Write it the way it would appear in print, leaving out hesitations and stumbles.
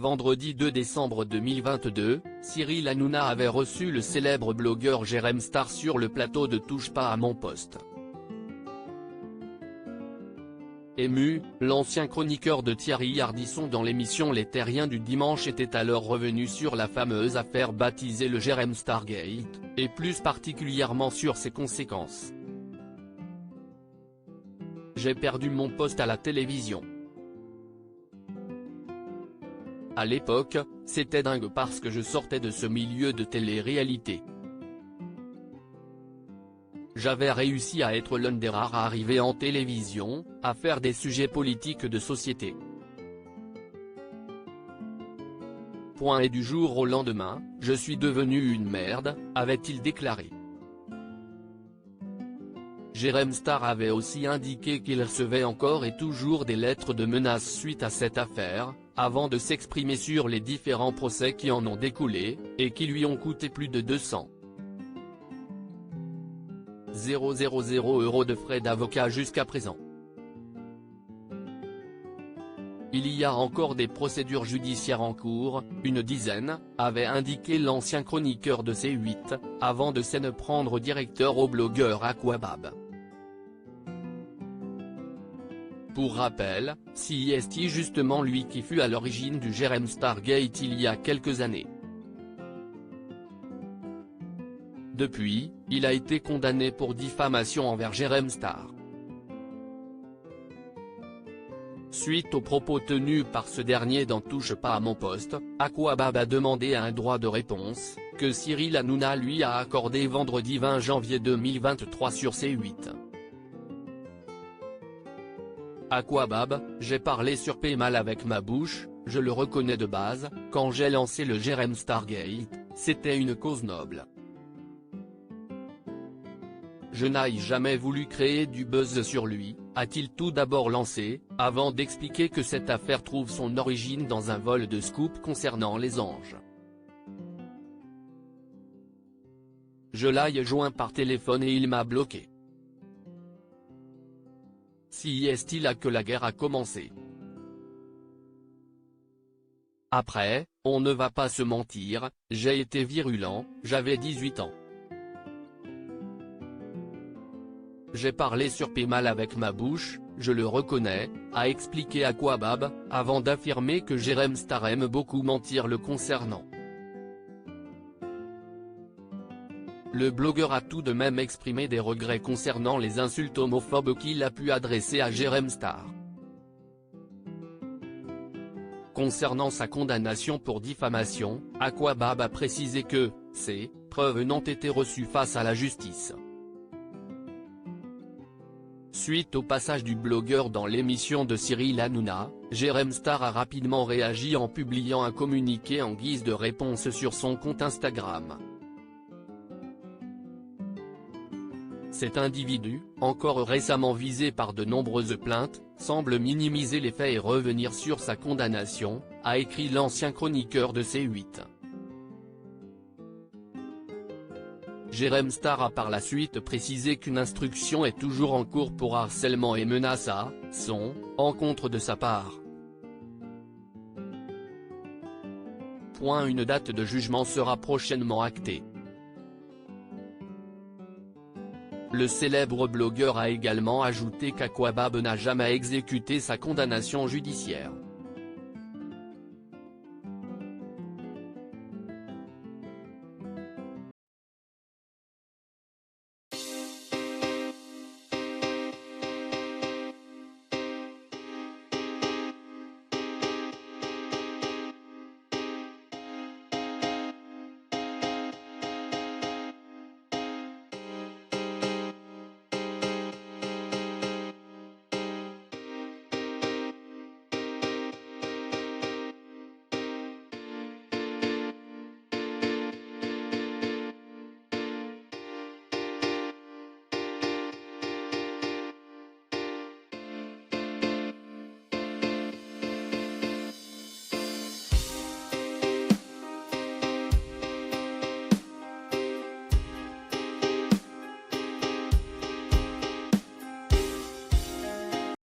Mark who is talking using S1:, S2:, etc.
S1: vendredi 2 décembre 2022, Cyril Hanouna avait reçu le célèbre blogueur Jérém Star sur le plateau de Touche pas à mon poste. Ému, l'ancien chroniqueur de Thierry Ardisson dans l'émission Les Terriens du dimanche était alors revenu sur la fameuse affaire baptisée le Jérém Stargate, et plus particulièrement sur ses conséquences. J'ai perdu mon poste à la télévision. À l'époque, c'était dingue parce que je sortais de ce milieu de télé-réalité. J'avais réussi à être l'un des rares à arriver en télévision, à faire des sujets politiques de société. Et du jour au lendemain, je suis devenu une merde, avait-il déclaré. Jérém Star avait aussi indiqué qu'il recevait encore et toujours des lettres de menaces suite à cette affaire, avant de s'exprimer sur les différents procès qui en ont découlé, et qui lui ont coûté plus de 200 000 € de frais d'avocat jusqu'à présent. Il y a encore des procédures judiciaires en cours, une dizaine, avait indiqué l'ancien chroniqueur de C8, avant de s'en prendre directeur au blogueur Aquabab. Pour rappel, c'est justement lui qui fut à l'origine du Jérém Stargate il y a quelques années. Depuis, il a été condamné pour diffamation envers Jérém Star. Suite aux propos tenus par ce dernier dans Touche pas à mon poste, Aquabab a demandé un droit de réponse, que Cyril Hanouna lui a accordé vendredi 20 janvier 2023 sur C8. Aquabab, j'ai parlé sur Pémal avec ma bouche, je le reconnais de base, quand j'ai lancé le Jérém Stargate, c'était une cause noble. Je n'ai jamais voulu créer du buzz sur lui, a-t-il tout d'abord lancé, avant d'expliquer que cette affaire trouve son origine dans un vol de scoop concernant les anges. Je l'ai joint par téléphone et il m'a bloqué. Si est-il là que la guerre a commencé. Après, on ne va pas se mentir, j'ai été virulent, j'avais 18 ans. J'ai parlé sur Pémal avec ma bouche, je le reconnais, a expliqué Aquabab, avant d'affirmer que Jérém Star aime beaucoup mentir le concernant. Le blogueur a tout de même exprimé des regrets concernant les insultes homophobes qu'il a pu adresser à Jérém Star. Concernant sa condamnation pour diffamation, Aquabab a précisé que, ces preuves n'ont été reçues face à la justice. Suite au passage du blogueur dans l'émission de Cyril Hanouna, Jérém Star a rapidement réagi en publiant un communiqué en guise de réponse sur son compte Instagram. Cet individu, encore récemment visé par de nombreuses plaintes, semble minimiser les faits et revenir sur sa condamnation, a écrit l'ancien chroniqueur de C8. Jérém Star a par la suite précisé qu'une instruction est toujours en cours pour harcèlement et menaces à son encontre de sa part. Une date de jugement sera prochainement actée. Le célèbre blogueur a également ajouté qu'Aquabab n'a jamais exécuté sa condamnation judiciaire.